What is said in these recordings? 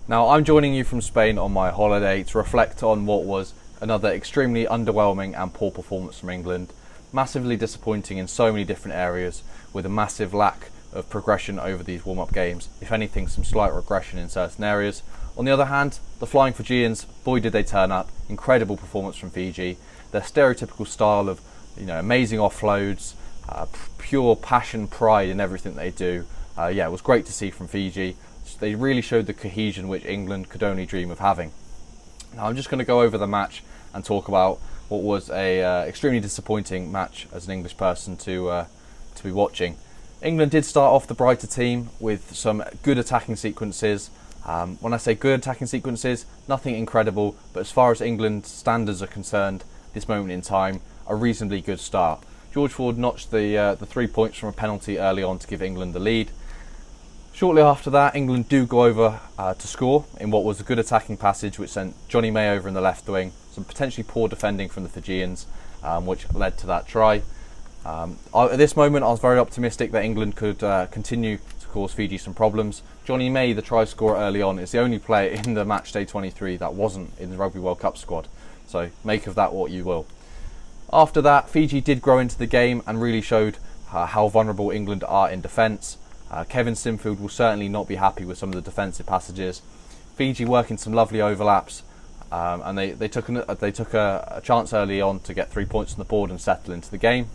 Now, I'm joining you from Spain on my holiday to reflect on what was another extremely underwhelming and poor performance from England. Massively disappointing in so many different areas, with a massive lack of progression over these warm-up games. If anything, some slight regression in certain areas. On the other hand, the Flying Fijians, boy did they turn up. Incredible performance from Fiji. Their stereotypical style of, amazing offloads, pure passion, pride in everything they do. It was great to see from Fiji. They really showed the cohesion which England could only dream of having. Now I'm just going to go over the match and talk about what was a extremely disappointing match as an English person to be watching. England did start off the brighter team with some good attacking sequences. When I say good attacking sequences, nothing incredible, but as far as England standards are concerned, this moment in time, a reasonably good start. George Ford notched the 3 points from a penalty early on to give England the lead. Shortly after that, England do go over to score in what was a good attacking passage, which sent Johnny May over in the left wing. Some potentially poor defending from the Fijians, which led to that try. At this moment, I was very optimistic that England could continue to cause Fiji some problems. Johnny May, the try scorer early on, is the only player in the match day 23 that wasn't in the Rugby World Cup squad. So make of that what you will. After that, Fiji did grow into the game and really showed how vulnerable England are in defence. Kevin Sinfield will certainly not be happy with some of the defensive passages. Fiji working some lovely overlaps, and they took a chance early on to get 3 points on the board and settle into the game.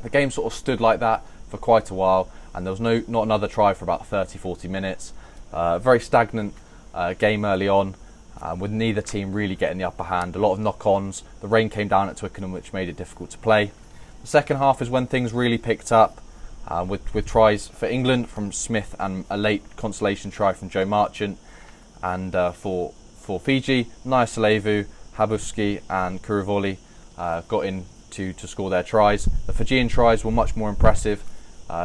The game sort of stood like that for quite a while, and there was not another try for about 30-40 minutes. Very stagnant game early on, with neither team really getting the upper hand. A lot of knock-ons. The rain came down at Twickenham, which made it difficult to play. The second half is when things really picked up. With tries for England from Smith and a late consolation try from Joe Marchant, and for Fiji, Naya Salevu, Habuski and Kuruvoli got in to score their tries. The Fijian tries were much more impressive.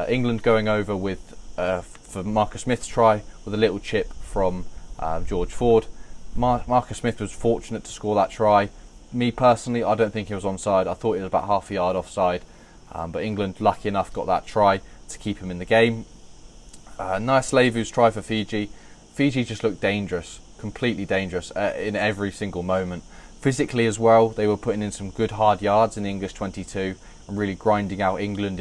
England going over with for Marcus Smith's try with a little chip from George Ford. Marcus Smith was fortunate to score that try. Me personally, I don't think he was onside. I thought he was about half a yard offside. But England, lucky enough, got that try to keep him in the game. Naya Salevu's try for Fiji. Fiji just looked dangerous, completely dangerous in every single moment. Physically as well, they were putting in some good hard yards in the English 22 and really grinding out England.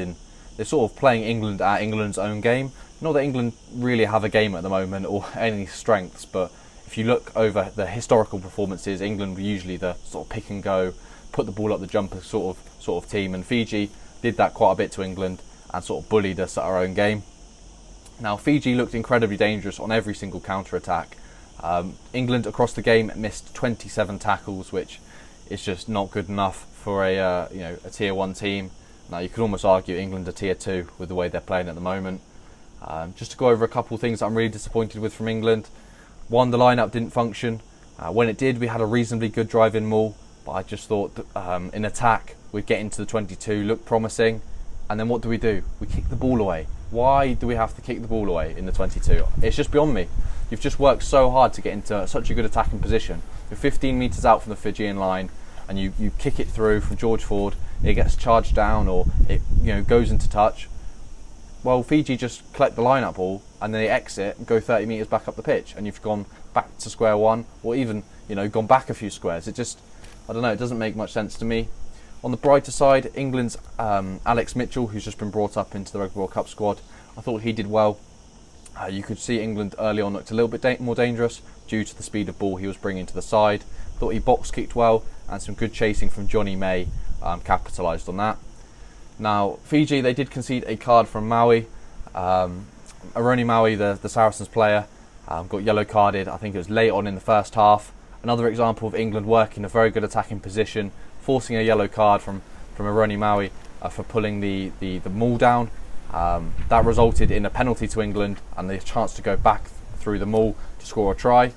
They're sort of playing England at England's own game. Not that England really have a game at the moment or any strengths, but if you look over the historical performances, England were usually the sort of pick and go, put the ball up the jumper sort of team, and Fiji did that quite a bit to England and sort of bullied us at our own game. Now, Fiji looked incredibly dangerous on every single counter-attack. England across the game missed 27 tackles, which is just not good enough for a tier 1 team. Now, you could almost argue England are tier 2 with the way they're playing at the moment. Just to go over a couple of things that I'm really disappointed with from England. One, the lineup didn't function. When it did, we had a reasonably good drive-in maul, but I just thought in attack we'd get into the 22, look promising, and then what do? We kick the ball away. Why do we have to kick the ball away in the 22? It's just beyond me. You've just worked so hard to get into such a good attacking position. You're 15 metres out from the Fijian line, and you kick it through from George Ford. It gets charged down, or it goes into touch. Well, Fiji just collect the line-up ball, and then they exit and go 30 metres back up the pitch, and you've gone back to square one, or even gone back a few squares. It just, I don't know, it doesn't make much sense to me. On the brighter side, England's Alex Mitchell, who's just been brought up into the Rugby World Cup squad, I thought he did well. You could see England early on looked a little bit more dangerous due to the speed of ball he was bringing to the side. Thought he box kicked well, and some good chasing from Johnny May capitalised on that. Now, Fiji, they did concede a card from Maui. Aroni Maui, the Saracens player, got yellow carded. I think it was late on in the first half. Another example of England working a very good attacking position, forcing a yellow card from Aroni Maui for pulling the maul down. That resulted in a penalty to England and the chance to go back through the maul to score a try.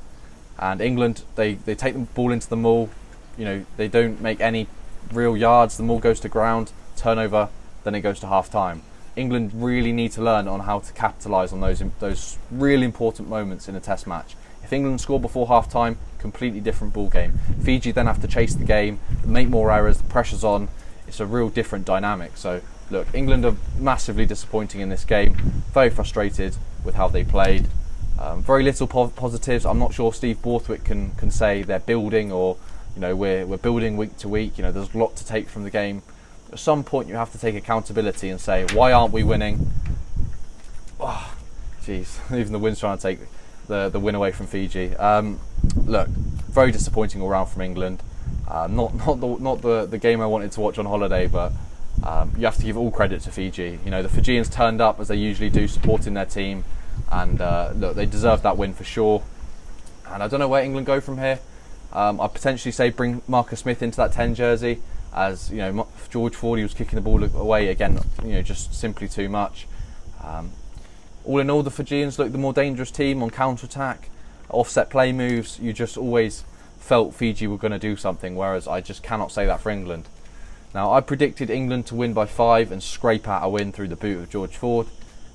And England, they take the ball into the maul. They don't make any real yards. The maul goes to ground, turnover, then it goes to half time. England really need to learn on how to capitalise on those really important moments in a test match. If England score before half time, completely different ball game. Fiji then have to chase the game, make more errors, the pressure's on. It's a real different dynamic. So look, England are massively disappointing in this game. Very frustrated with how they played. Very little positives. I'm not sure Steve Borthwick can say they're building, or we're building week to week. There's a lot to take from the game. At some point you have to take accountability and say, why aren't we winning? Oh, jeez, even the wind's trying to take the win away from Fiji. Look, very disappointing all round from England. Not the game I wanted to watch on holiday, but you have to give all credit to Fiji. The Fijians turned up as they usually do, supporting their team, and look, they deserved that win for sure. And I don't know where England go from here. I'd potentially say bring Marcus Smith into that 10 jersey, as George Ford, he was kicking the ball away again, just simply too much. All in all, the Fijians look the more dangerous team on counter-attack, offset play moves. You just always felt Fiji were going to do something, whereas I just cannot say that for England. Now, I predicted England to win by 5 and scrape out a win through the boot of George Ford.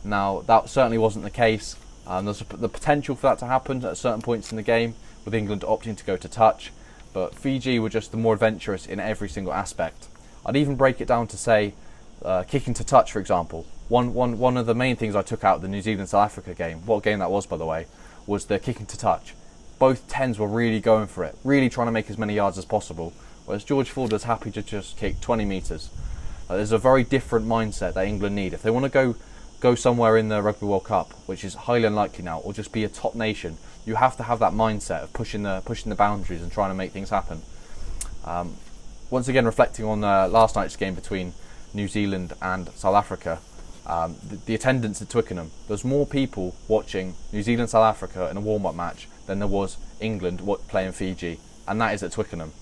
Now, that certainly wasn't the case. There's the potential for that to happen at certain points in the game, with England opting to go to touch, but Fiji were just the more adventurous in every single aspect. I'd even break it down to say, kicking to touch, for example. One of the main things I took out of the New Zealand-South Africa game, what game that was by the way, was the kicking to touch. Both 10s were really going for it, really trying to make as many yards as possible, whereas George Ford was happy to just kick 20 metres. There's a very different mindset that England need. If they want to go somewhere in the Rugby World Cup, which is highly unlikely now, or just be a top nation, you have to have that mindset of pushing the boundaries and trying to make things happen. Once again, reflecting on last night's game between New Zealand and South Africa, the attendance at Twickenham, there's more people watching New Zealand South Africa in a warm-up match than there was England playing Fiji, and that is at Twickenham.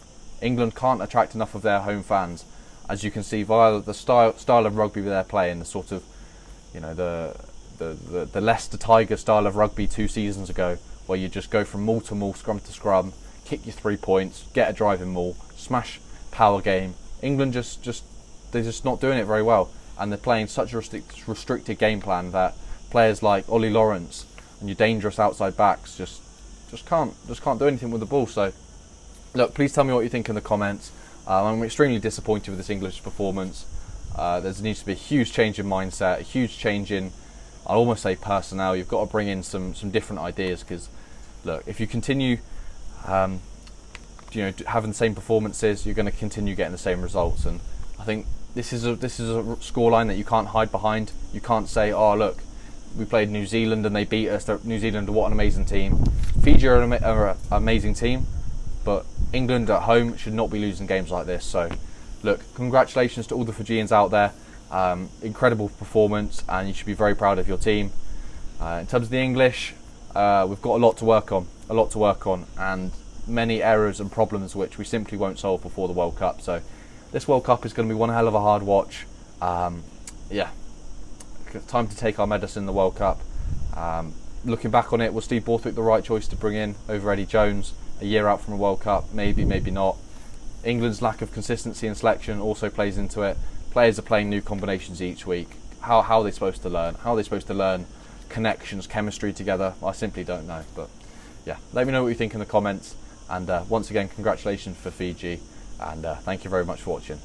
England can't attract enough of their home fans, as you can see via the style of rugby they're playing, the sort of the Leicester Tiger style of rugby 2 seasons ago, where you just go from maul to maul, scrum to scrum, kick your 3 points, get a driving maul, smash power game. England they're just not doing it very well, and they're playing such a restricted game plan that players like Ollie Lawrence and your dangerous outside backs just can't do anything with the ball. So look, please tell me what you think in the comments. I'm extremely disappointed with this English performance. There needs to be a huge change in mindset, a huge change in, I'll almost say, personnel. You've got to bring in some different ideas, because look, if you continue having the same performances, you're going to continue getting the same results. And I think this is a scoreline that you can't hide behind. You can't say, oh look, we played New Zealand and they beat us. New Zealand, what an amazing team. Fiji are an amazing team, but England at home should not be losing games like this. So look, congratulations to all the Fijians out there. Incredible performance, and you should be very proud of your team. In terms of the English, we've got a lot to work on, and many errors and problems which we simply won't solve before the World Cup. So this World Cup is going to be one hell of a hard watch. Time to take our medicine in the World Cup. Looking back on it, was Steve Borthwick the right choice to bring in over Eddie Jones a year out from a World Cup? Maybe, maybe not. England's lack of consistency in selection also plays into it. Players are playing new combinations each week. How are they supposed to learn? How are they supposed to learn connections, chemistry together? I simply don't know. But yeah, let me know what you think in the comments. And once again, congratulations for Fiji. And thank you very much for watching.